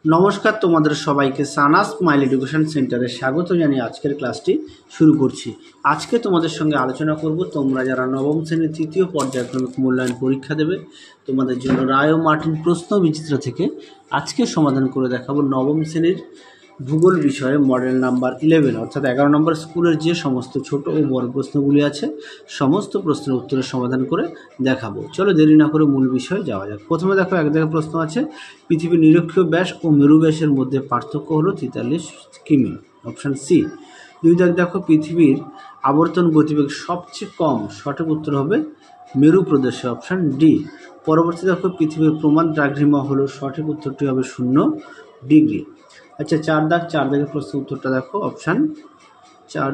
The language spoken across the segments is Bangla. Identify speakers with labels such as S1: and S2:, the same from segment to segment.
S1: নমস্কার, তোমাদের সবাইকে সানাস স্মাইল এডুকেশন সেন্টারে স্বাগত জানিয়ে আজকের ক্লাসটি শুরু করছি। আজকে তোমাদের সঙ্গে আলোচনা করব তোমরা যারা নবম শ্রেণীর তৃতীয় পর্যায়ক্রমিক মূল্যায়ন পরীক্ষা দেবে তোমাদের জন্য রায় ও মার্টিন প্রশ্ন বিচিত্র থেকে আজকে সমাধান করে দেখাবো নবম শ্রেণীর ভূগোল বিষয়ে মডেল নাম্বার 11 অর্থাৎ 11 নম্বর স্কুলের যে সমস্ত ছোট ও বড় প্রশ্নগুলি আছে সমস্ত প্রশ্নের উত্তরের সমাধান করে দেখাবো। চলো দেরি না করে মূল বিষয়ে যাওয়া যাক। প্রথমে দেখো এক জায়গায় প্রশ্ন আছে, পৃথিবীর নিরক্ষীয় ব্যাস ও মেরু ব্যাসের মধ্যে পার্থক্য হলো 43 কিমি, অপশান সি। দুই দাগ দেখো, পৃথিবীর আবর্তন গতিবেগ সবচেয়ে কম, সঠিক উত্তর হবে মেরু প্রদেশে, অপশান ডি। পরবর্তী দেখো, পৃথিবীর প্রমাণ দ্রাঘিমা হলো, সঠিক উত্তরটি হবে 0 ডিগ্রি। আচ্ছা, চার দাগের প্রশ্ন উত্তরটা দেখো, অপশান চার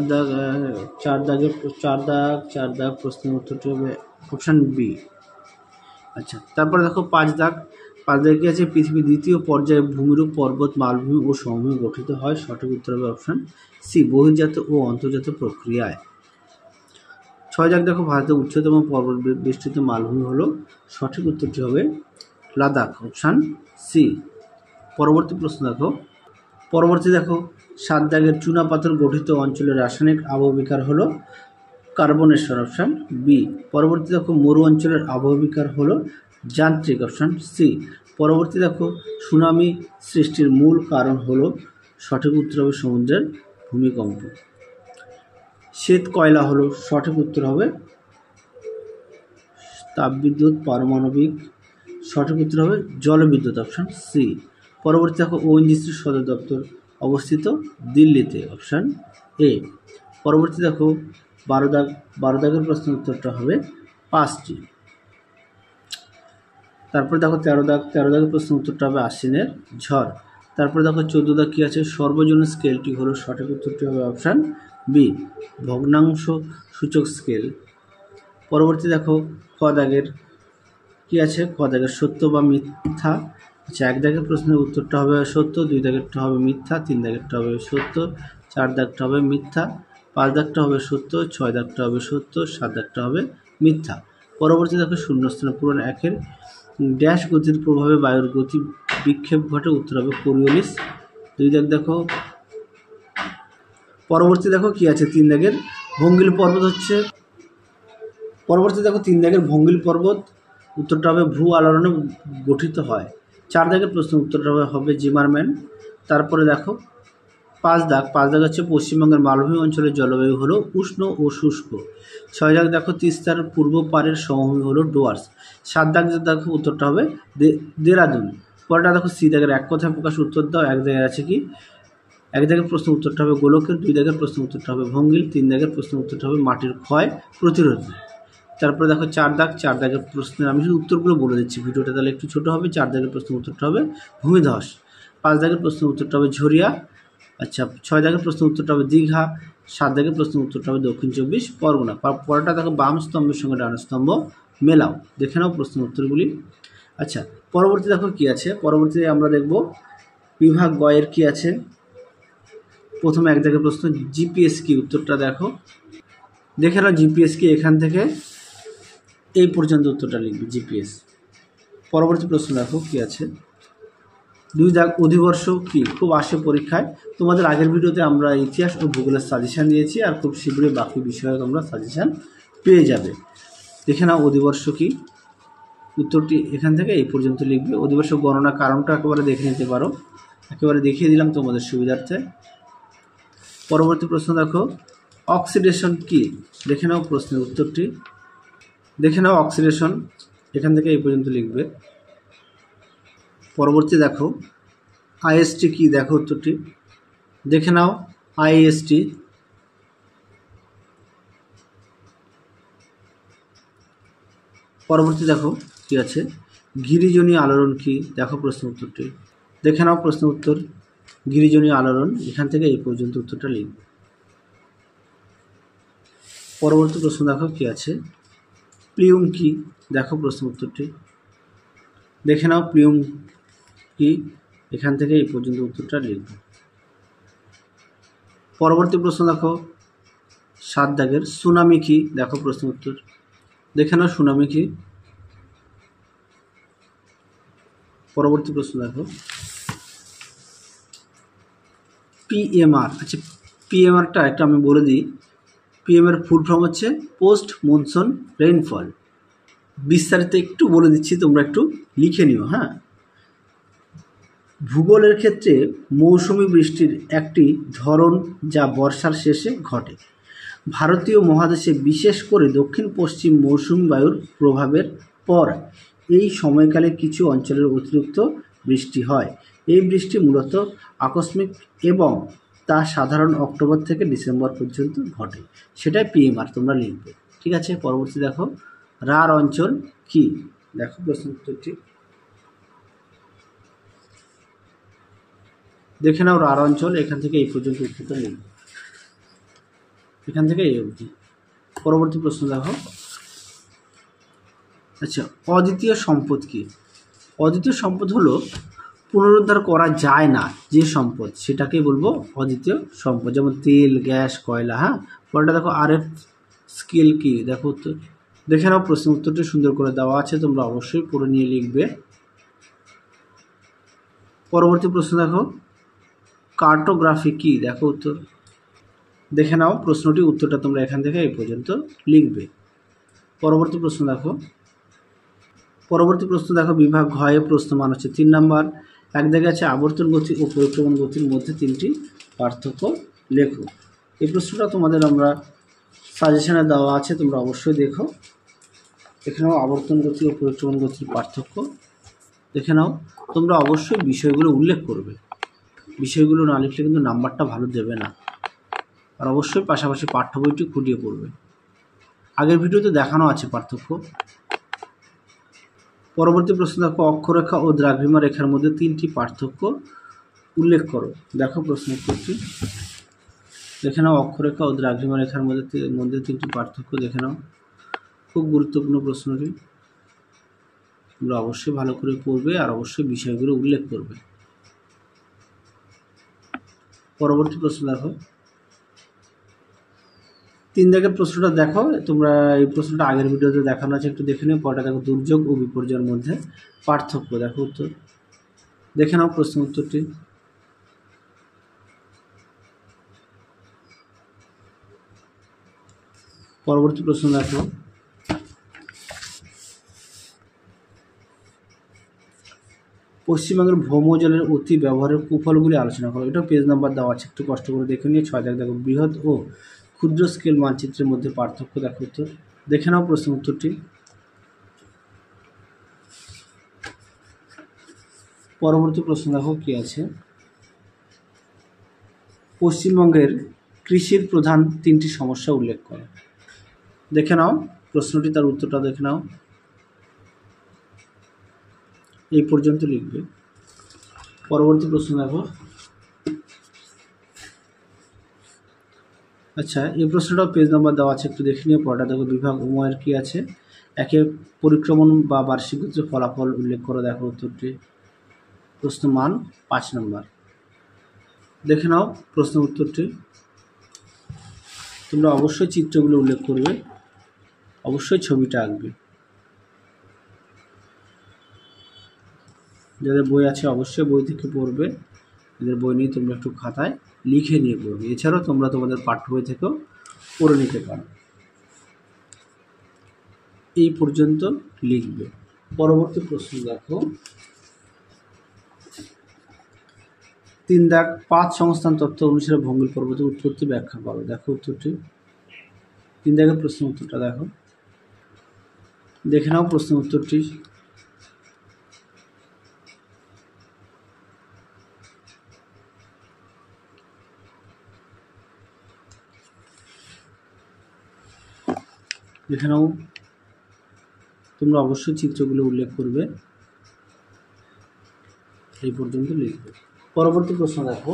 S1: দাগ প্রশ্নের উত্তরটি হবে অপশান বি। আচ্ছা, তারপরে দেখো পাঁচ দাগে কি আছে, পৃথিবীর দ্বিতীয় পর্যায়ে ভূমিরূপ পর্বত, মালভূমি ও সমভূমি গঠিত হয়, সঠিক উত্তর হবে অপশান সি, বহির্জাত ও অন্তর্জাত প্রক্রিয়ায়। ছয় দাগ দেখো, ভারতের উচ্চতম পর্বত বেষ্টিত মালভূমি হলো, সঠিক উত্তরটি হবে লাদাখ, অপশান সি। পরবর্তী দেখো সাত দাগের চুনাপাথর গঠিত অঞ্চলের রাসায়নিক আবহবিকার হলো কার্বনেশ্বর, অপশান বি। পরবর্তী দেখো মরু অঞ্চলের আবহবিকার হলো যান্ত্রিক, অপশান সি। পরবর্তী দেখো সুনামি সৃষ্টির মূল কারণ হলো, সঠিক উত্তর হবে সমুদ্রের ভূমিকম্প। শ্বেত কয়লা হলো, সঠিক উত্তর হবে তাপবিদ্যুৎ, পারমাণবিক, সঠিক উত্তর হবে জলবিদ্যুৎ, অপশান সি। পরবর্তী দেখো ওএনজিসির সদর দপ্তর অবস্থিত দিল্লিতে, অপশান এ। পরবর্তী দেখো বারো দাগের প্রশ্নের উত্তরটা হবে 5টি। তারপরে দেখো তেরো দাগের প্রশ্নের উত্তরটা হবে আশ্বিনের ঝড়। তারপরে দেখো 14 দাগ কি আছে, সর্বজনীন স্কেলটি হলো, সঠিক উত্তরটি হবে অপশান বি, ভগ্নাংশ সূচক স্কেল। পরবর্তী দেখো খ দাগের কি আছে, খ দাগের সত্য বা মিথ্যা। আচ্ছা, এক দাগের প্রশ্নের উত্তরটা হবে সত্য, দুই দাগেরটা হবে মিথ্যা, তিন দাগেরটা হবে সত্য, চার দাগটা হবে মিথ্যা, পাঁচ দাগটা হবে সত্য, ছয় দাগটা হবে সত্য, সাত দাগটা হবে মিথ্যা। পরবর্তী দেখো শূন্যস্থান পূরণ। একের ড্যাশ গতির প্রভাবে বায়ুর গতি বিক্ষেপ ঘটে, উত্তর হবে কোরিওলিস। দুই দাগ দেখো, পরবর্তী দেখো কি আছে, তিন দাগের ভঙ্গিল পর্বত হচ্ছে, পরবর্তী দেখো তিন দাগের ভঙ্গিল পর্বত উত্তরটা হবে ভূ আলোড়নে গঠিত হয়। চার দাগের প্রশ্ন উত্তরটা হবে জিমারম্যান। তারপরে দেখো পাঁচ দাগ হচ্ছে পশ্চিমবঙ্গের মালভূমি অঞ্চলের জলবায়ু হলো উষ্ণ ও শুষ্ক। ছয় দাগ দেখো তিস্তার পূর্ব পাড়ের সমভূমি হলো ডুয়ার্স। সাত দাগ দেখো উত্তরটা হবে দেরাদুন। পরেরটা দেখো সি দাগের এক কথায় প্রকাশ উত্তর দাও। এক দাগের আছে কি, এক দাগের প্রশ্ন উত্তরটা হবে গোলকের, দুই দাগের প্রশ্ন উত্তরটা হবে ভঙ্গিল, তিন দাগের প্রশ্ন উত্তরটা হবে মাটির ক্ষয় প্রতিরোধী। তারপরে দেখো চার দাগের প্রশ্নের আমি শুধু উত্তরগুলো বলে দিচ্ছি, ভিডিওটা তাহলে একটু ছোটো হবে। চার দাগের প্রশ্ন উত্তরটা হবে ভূমিধস। পাঁচ দাগের প্রশ্ন উত্তরটা হবে ঝরিয়া। আচ্ছা, ছয় দাগের প্রশ্ন উত্তরটা হবে দীঘা। সাত দাগের প্রশ্ন উত্তরটা হবে দক্ষিণ 24 পরগনা। পরেরটা দেখো বাম স্তম্ভের সঙ্গে ডান স্তম্ভ মেলাও, দেখে নাও প্রশ্ন উত্তরগুলি। আচ্ছা, পরবর্তী দেখো কি আছে, পরবর্তীতে আমরা দেখব বিভাগ গয়ের কি আছে। প্রথমে এক দাগের প্রশ্ন, জিপিএস কি, উত্তরটা দেখে নাও জিপিএস কি, এখান থেকে এই পর্যন্ত উত্তরটা লিখবে জিপিএস। পরবর্তী প্রশ্ন দেখো কি আছে, দুই দাগ অধিবর্ষ কি, খুব আসে পরীক্ষায়। তোমাদের আগের ভিডিওতে আমরা ইতিহাস ও ভূগোলের সাজেশান দিয়েছি, আর খুব শীঘ্রই বাকি বিষয়ে তোমরা সাজেশান পেয়ে যাবে। দেখে নাও অধিবর্ষ কি, উত্তরটি এখান থেকে এই পর্যন্ত লিখবে। অধিবর্ষ গণনা কারণটা একেবারে দেখে নিতে পারো, একেবারে দেখিয়ে দিলাম তোমাদের সুবিধার্থে। পরবর্তী প্রশ্ন দেখো অক্সিডেশন কি, দেখে নাও প্রশ্নের উত্তরটি, দেখে নাও অক্সিডেশন, এখান থেকে এই পর্যন্ত লিখবে। পরবর্তী দেখো আইএসটি কি, দেখো উত্তরটি, দেখে নাও আইএসটি। পরবর্তী দেখো কি আছে, গিরিজনীয় আলোড়ন কি, দেখো প্রশ্ন উত্তরটি, দেখে নাও প্রশ্ন উত্তর গিরিজনীয় আলোড়ন, এখান থেকে এই পর্যন্ত উত্তরটা লিখবে। পরবর্তী প্রশ্ন দেখো কি আছে, প্লিউম কি, দেখো প্রশ্ন উত্তরটি, দেখে নাও প্লিউম কি, এখান থেকে এই পর্যন্ত উত্তরটা লিখবে। পরবর্তী প্রশ্ন দেখো সাত দাগের সুনামি কি, দেখো প্রশ্ন উত্তর, দেখে নাও সুনামি কি। পরবর্তী প্রশ্ন দেখো পিএমআর। আচ্ছা, পিএমআরটা একটা আমি বলে দিই। পিএমআর ফুল ফর্ম হচ্ছে পোস্ট মনসুন রেইনফল। বিস্তারিত একটু বলে দিচ্ছি, তোমরা একটু লিখে নিও। হ্যাঁ, ভূগোলের ক্ষেত্রে মৌসুমি বৃষ্টির একটি ধরন যা বর্ষার শেষে ঘটে। ভারতীয় মহাদেশে বিশেষ করে দক্ষিণ পশ্চিম মৌসুমি বায়ুর প্রভাবের পর এই সময়কালে কিছু অঞ্চলের অতিরিক্ত বৃষ্টি হয়। এই বৃষ্টি মূলত আকস্মিক এবং তা সাধারণ অক্টোবর থেকে ডিসেম্বর পর্যন্ত ঘটে। সেটাই পিএমআর তোমরা লিখবে। ঠিক আছে, পরবর্তী দেখো, রাঢ় অঞ্চল কি? দেখো প্রশ্ন উত্তরটি দেখে নাও। রাঢ় অঞ্চল এখান থেকে এই পর্যন্ত উত্তরটা লিখবে, এখান থেকে এই অবধি। পরবর্তী প্রশ্ন দেখো। আচ্ছা, অদ্বিতীয় সম্পদ কি? অদ্বিতীয় সম্পদ হলো পুনরুদ্ধার করা যায় না যে সম্পদ, সেটাকেই বলবো অদ্বিতীয় সম্পদ। যেমন তেল, গ্যাস, কয়লা। হ্যাঁ, পরেরটা দেখো, আরএফ স্কেল কি? দেখো উত্তর দেখে নাও। প্রশ্ন উত্তরটি সুন্দর করে দেওয়া আছে, তোমরা অবশ্যই পড়ে নিয়ে লিখবে। পরবর্তী প্রশ্ন দেখো, কার্টোগ্রাফি কি? দেখো উত্তর দেখে নাও। প্রশ্নটি উত্তরটা তোমরা এখান থেকে এই পর্যন্ত লিখবে। পরবর্তী প্রশ্ন দেখো। বিভাগ ঘয়ে প্রশ্নমান হচ্ছে 3 নাম্বার। এক জায়গায় আছে আবর্তন গতি ও পরিক্রমণ গতির মধ্যে 3টি পার্থক্য লেখো। এই প্রশ্নটা তোমাদের আমরা সাজেশনে দেওয়া আছে, তোমরা অবশ্যই দেখো। এখানেও আবর্তন গতি ও পরিক্রমণ গতির পার্থক্য দেখে নাও। তোমরা অবশ্যই বিষয়গুলো উল্লেখ করবে, বিষয়গুলো না লিখলে কিন্তু নাম্বারটা ভালো দেবে না। আর অবশ্যই পাশাপাশি পাঠ্য বইটি খুঁটিয়ে পড়বে, আগের ভিডিওতে দেখানো আছে পার্থক্য। পরবর্তী প্রশ্ন দেখো, অক্ষরেখা ও দ্রাঘিমা রেখার মধ্যে 3টি পার্থক্য উল্লেখ করো। দেখো প্রশ্ন উত্তরটি দেখে নাও। অক্ষরেখা ও দ্রাঘিমা রেখার মধ্যে 3টি পার্থক্য দেখে নাও। খুব গুরুত্বপূর্ণ প্রশ্নটি, তোমরা অবশ্যই ভালো করে পড়বে আর অবশ্যই বিষয়গুলো উল্লেখ করবে। পরবর্তী প্রশ্ন দেখো, 3 দাগের প্রশ্নটা দেখো। তোমরা এই প্রশ্নটা আগের ভিডিওতে দেখানো আছে, একটু দেখে নিও। পরটা দেখো, দুর্যোগ ও বিপর্যয়ের মধ্যে পার্থক্য। দেখো উত্তর দেখে নাও। প্রশ্ন উত্তরটি পরবর্তী প্রশ্ন দেখো, পশ্চিমবঙ্গের ভৌমজলের অতি ব্যবহারের কুফলগুলি আলোচনা করো। এটা পেজ নাম্বার দেওয়া আছে, একটু কষ্ট করে দেখে নিয়ে। 6 দাগ দেখো, বৃহৎ ও ক্ষুদ্র স্কেল মানচিত্রের মধ্যে পার্থক্য। দেখো উত্তর দেখে নাও। প্রশ্ন উত্তরটি পরবর্তী প্রশ্ন দেখো কি আছে। পশ্চিমবঙ্গের কৃষির প্রধান 3টি সমস্যা উল্লেখ করো। দেখে নাও প্রশ্নটি, তার উত্তরটা দেখে নাও। এই পর্যন্ত লিখবে। পরবর্তী প্রশ্ন দেখো। আচ্ছা, এই প্রশ্নটাও পেজ নাম্বার দেওয়া আছে, একটু দেখে নিও। পড়াটা দেখো, বিভাগ উময়ের কি আছে। একে পরিক্রমণ বা বার্ষিক গতির ফলাফল উল্লেখ করো। দেখো উত্তরটি প্রশ্ন মান 5 নম্বর। দেখে নাও প্রশ্ন উত্তরটি। তোমরা অবশ্যই চিত্রগুলো উল্লেখ করবে, অবশ্যই ছবিটা আঁকবে। যাদের বই আছে অবশ্যই বই থেকে পড়বে, যাদের বই নিয়ে তোমরা একটু খাতায় লিখে নিয়ে পড়বে। এছাড়াও তোমরা তোমাদের পাঠ্য বই থেকেও পড়ে নিতে পারো। এই পর্যন্ত লিখবে। পরবর্তী প্রশ্ন দেখো, 3 দাগ, 5 সংস্থান তত্ত্ব অনুসারে ভঙ্গিল পর্বতের উৎপত্তি ব্যাখ্যা করো। দেখো উত্তরটি 3 দাগের প্রশ্ন উত্তরটা দেখো, দেখে নাও প্রশ্ন উত্তরটি। দেখে নাও, তোমরা অবশ্যই চিত্রগুলো উল্লেখ করবে। এই পর্যন্ত লিখবে। পরবর্তী প্রশ্ন দেখো,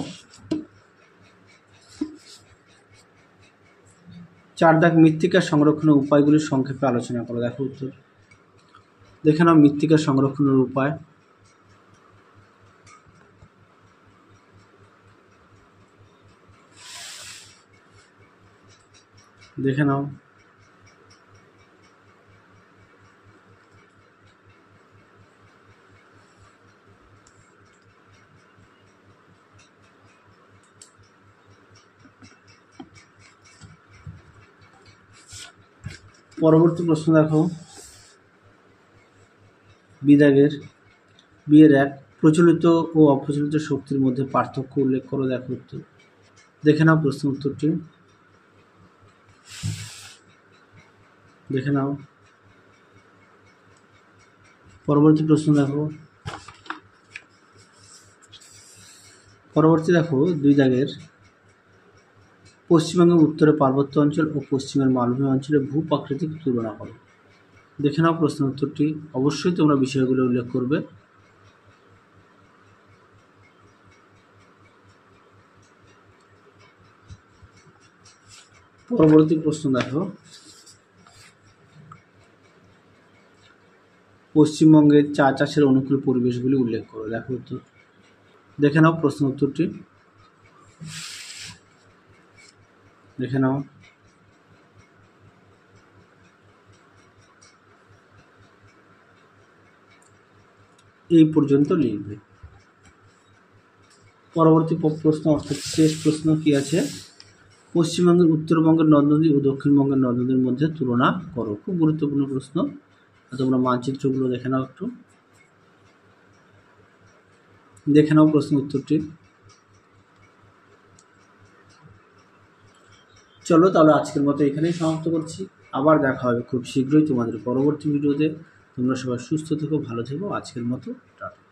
S1: 4 দাগ, মৃত্তিকা সংরক্ষণের উপায়গুলি সংক্ষেপে আলোচনা করো। দেখো উত্তর দেখে নাও। মৃত্তিকা সংরক্ষণের উপায় দেখে নাও। পরবর্তী প্রশ্ন দেখো, বিদাগের বিয়ের এক, প্রচলিত ও অপ্রচলিত শক্তির মধ্যে পার্থক্য উল্লেখ করো। দেখো উত্তর, দেখে নাও প্রশ্ন উত্তরটি, দেখে নাও। পরবর্তী প্রশ্ন দেখো, পরবর্তী দেখো 2 দাগের, পশ্চিমবঙ্গের উত্তরে পার্বত্য অঞ্চল ও পশ্চিমের মালভূমি অঞ্চলের ভূপ্রাকৃতিক তুলনা করো। দেখে নাও প্রশ্ন উত্তরটি, অবশ্যই তোমরা বিষয়গুলো উল্লেখ করবে। পরবর্তী প্রশ্ন দেখো, পশ্চিমবঙ্গের চা চাষের অনুকূল পরিবেশগুলি উল্লেখ করো। দেখো উত্তর, দেখে নাও প্রশ্ন উত্তরটি, দেখে নাও। এই পর্যন্ত লিখবে। পরবর্তী প্রশ্ন অর্থাৎ শেষ প্রশ্ন কি আছে, পশ্চিমবঙ্গের উত্তরবঙ্গের নদ নদী ও দক্ষিণবঙ্গের নদ নদীর মধ্যে তুলনা করো। খুব গুরুত্বপূর্ণ প্রশ্ন, তোমরা মানচিত্রগুলো দেখে নাও একটু, দেখে নাও প্রশ্ন উত্তরটি। চলো তাহলে আজকের মতো এখানেই সমাপ্ত করছি। আবার দেখা হবে খুব শীঘ্রই তোমাদের পরবর্তী ভিডিওতে। তোমরা সবাই সুস্থ থেকো, ভালো থেকো। আজকের মতো টাটা।